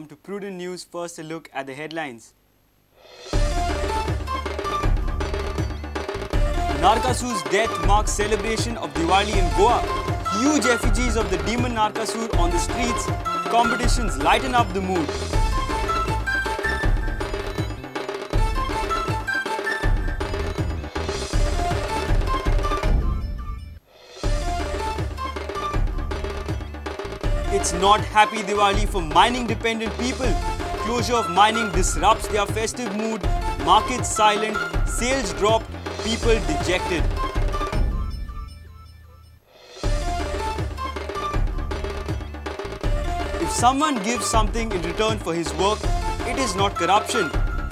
to Prudent News. First, a look at the headlines. Narkasur's death marks celebration of Diwali in Goa. Huge effigies of the demon Narkasur on the streets. Competitions lighten up the mood. It's not happy Diwali for mining-dependent people. Closure of mining disrupts their festive mood. Markets silent, sales dropped, people dejected. If someone gives something in return for his work, it is not corruption.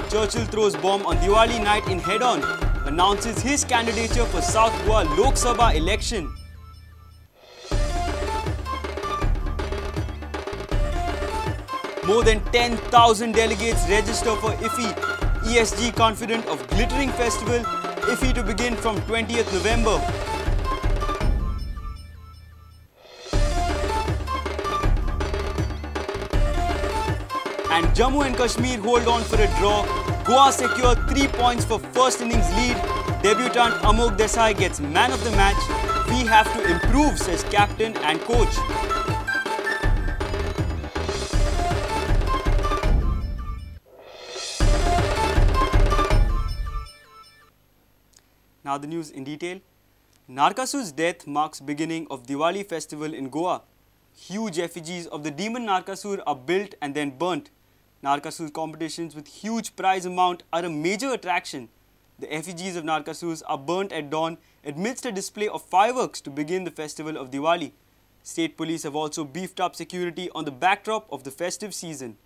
Churchill throws bomb on Diwali night in head-on, announces his candidature for South Goa Lok Sabha election. More than 10,000 delegates register for IFFI. ESG confident of glittering festival, IFFI to begin from 20th November. And Jammu and Kashmir hold on for a draw. Goa secure 3 points for first innings lead. Debutant Amog Desai gets man of the match. We have to improve, says captain and coach. Now the news in detail. Narkasur's death marks beginning of Diwali festival in Goa. Huge effigies of the demon Narkasur are built and then burnt. Narkasur competitions with huge prize amount are a major attraction. The effigies of Narkasurs are burnt at dawn amidst a display of fireworks to begin the festival of Diwali. State police have also beefed up security on the backdrop of the festive season.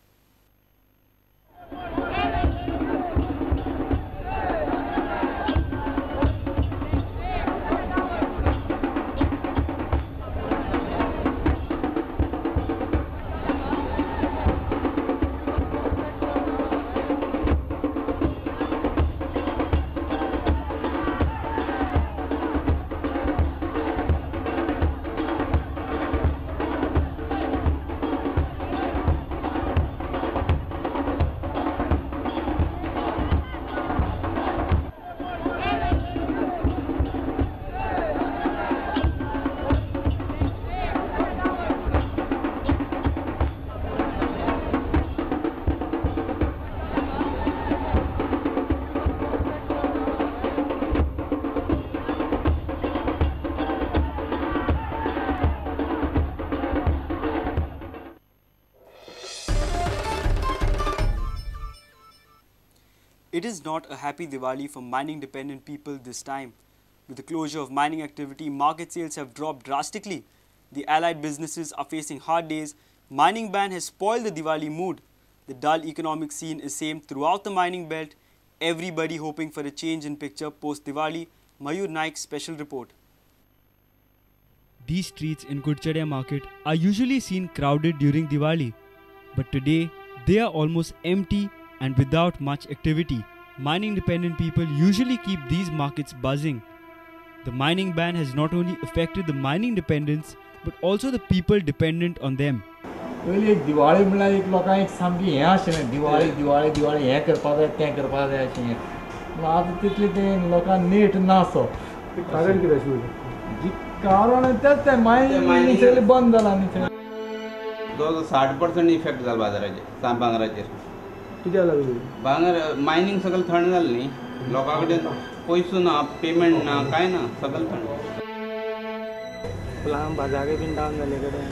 It is not a happy Diwali for mining-dependent people this time. With the closure of mining activity, market sales have dropped drastically. The allied businesses are facing hard days. Mining ban has spoiled the Diwali mood. The dull economic scene is same throughout the mining belt. Everybody hoping for a change in picture post-Diwali. Mayur Naik's special report. These streets in Gudchadiya market are usually seen crowded during Diwali. But today, they are almost empty and without much activity. Mining-dependent people usually keep these markets buzzing. The mining ban has not only affected the mining dependents, but also the people dependent on them. पयली दिवाळी म्हणल्यार एक लोकांक सामकी हें आशिल्लें दिवाळी दिवाळी दिवाळी हें करपा जाय तें करपा जाय अशें पूण आतां तितलें तें लोकांक नीट नासो कारण कितें आशिल्लें कारण तें मायनींग सगळें बंद जालां न्ही जवळ 60% इफेक्ट जाला बाजाराचेर भांगराचेर कित्याक लागून भांगर मायनींग सगळें थंड जालें न्ही लोकां कडेन पयसो ना पेमेंट ना कांय ना सगळें थंड बाजारूय बीन डावन जाले कडेन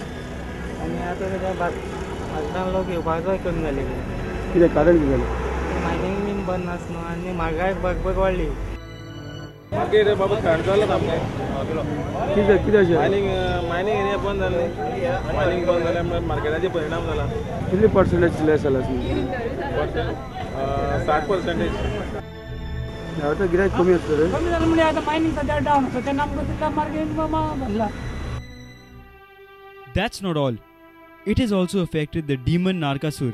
आनी आतां कितें बाजारांत लोक येवपाचोय कमी जाले कडेन कितें कारण कितें जालें मायनींग बीन बंद आसा न्हू आनी म्हारगाय बग वाडली मार्केट बाबा थंड जालो सामकें कितें कितें अशें मायनींग एरिया बंद जालें मायनींग बंद जाल्यार मार्केटाचेर परिणाम जाला कितले पर्संटेज लेस जाला 60%. आतां गिरायक कमी आसता रे कमी जालें म्हणजे आतां मायनींग सद्या डावन आसा तेन्ना आमकां तितलो मार्केट भरला. That's not all. It has also affected the demon Narkasur.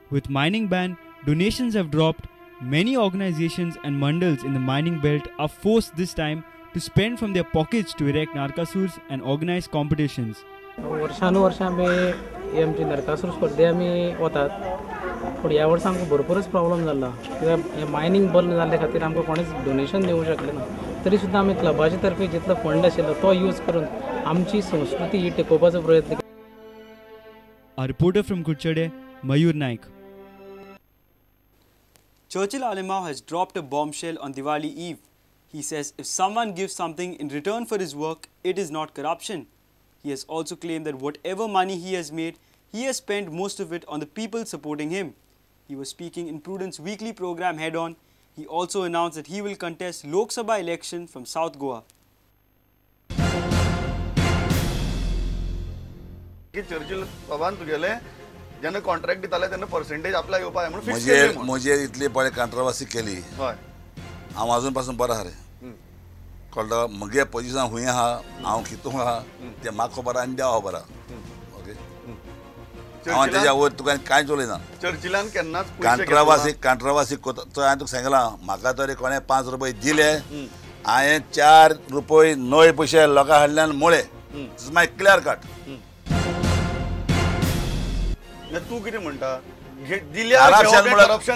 With mining ban, donations have dropped. Many organizations and mandals in the mining belt are forced this time to spend from their pockets to erect Narkasurs and organize competitions. वर्षानुवर्षा आमी ही आमची नरकासूर स्पर्धे आमी वतात पूण ह्या वर्सा आमकां भरपूरच problem जाल्ला कित्याक हें मायनींग बंद जाल्ल्या खातीर आमकां कोणेच डोनेशन दिवंक शकले ना तरी सुद्दां आमी क्लबाचे तर्फे जितलो फंड आशिल्लो तो यूज करून आमची संस्कृती ही टिकोवपाचो प्रयत्न केला. A reporter from Kuchade, Mayur Naik. Churchill Alimau has dropped a bombshell on Diwali Eve. He says if someone gives something in return for his work, it is not corruption. He has also claimed that whatever money he has made, he has spent most of it on the people supporting him. He was speaking in Prudence weekly program Head On. He also announced that he will contest Lok Sabha election from South Goa. Churchill बाबान तुगेले जेन्ना contract दिताले तेन्ना percentage आपल्याक येवपा जाय म्हणून fix केली म्हजे इतली पळय कंट्रोवर्सी केली हय हांव अजून पासून बरो आहा रे कळटा म्हगे पोजिशन खूंय आहा हांव कितू आहा तें म्हाका खबर आनी देवा खबर आहा ओके हांव तेज्या वयर तुका कांयच उलयना चर्चिलान केन्नाच कंट्रोवर्सी कोता तो हांवें तुका सांगलां म्हाका तरी कोणें 5 रुपये दिले हांवें 4 रुपये 9 पयशे लोकां कडल्यान मोळे इट्स माय क्लियर कट. तू कितें म्हणटा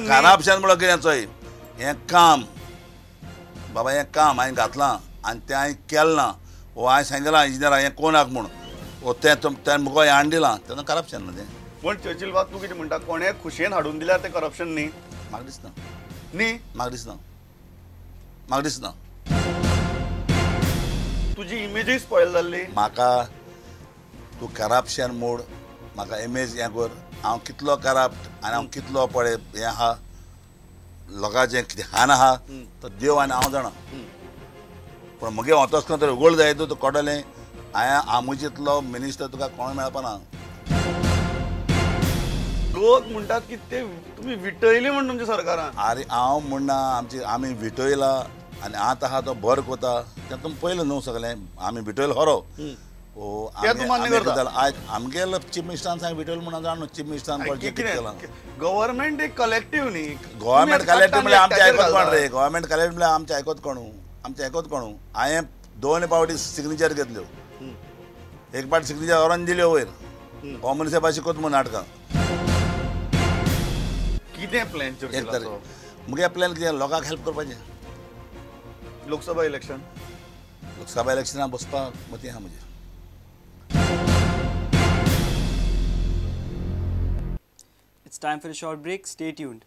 करप्शन म्हणून कितें चोय हें काम बाबा हें काम हांवें घातलां आनी तें हांवें केलें ना वो हांवें सांगलां इंजिनियराक हें कोणाक म्हूण वो तें मुगो हें हाडून दिलां तेन्ना करप्शन न्हू तें. पण चर्चिल बाब तू कितें म्हणटा कोणें खुशेन हाडून दिल्यार तें करप्शन न्ही म्हाका दिसना न्ही म्हाका दिसना तुजी इमेजूय स्पॉयल जाल्ली म्हाका तूं करप्शन मोड म्हाका इमेज हें कर हांव कितलो करप्ट आनी हांव कितलो पळय हें आहा लोकांचें कितें हान आहा तो देव आनी हांव जाणा पूण म्हगे वतच खंय तरी उगोळ जाय तूं कोडलें हांव जितलो मिनिस्टर तुका कोण मेळपाना. लोक म्हणटात की ते तुमी विटयले म्हण तुमच्या सरकारान. अरे हांव म्हणना आमी विटयला आनी आतां आहा तो बरो कोता तें तुमी पयलें न्हू सगलें आमी विटयलो खरो आमगे चीफ मिनिस्टरान सांग विटल म्हणून जाणू चीफ मिनिस्टरान गव्हर्नमेंट एक कलेक्टिव्ह न्ही गव्हर्नमेंट कलेक्टिव्ह म्हणल्यार आमचें आयकत कोण रे गव्हर्नमेंट कलेक्टिव्ह म्हणल्यार आमचें आयकत कोण हांवें 2 फावटी सिग्नेचर घेतल्यो एक फावटी सिग्नेचर व्हरोन दिल्यो वयर होम मिनिस्टर कोत म्हूण नाटकां कितें प्लॅन एक तारीख मुगे प्लॅन कितें लोकांक हेल्प करपाचें लोकसभा इलेक्शनाक बसपाक मती आहा म्हजें. It's time for a short break. Stay tuned.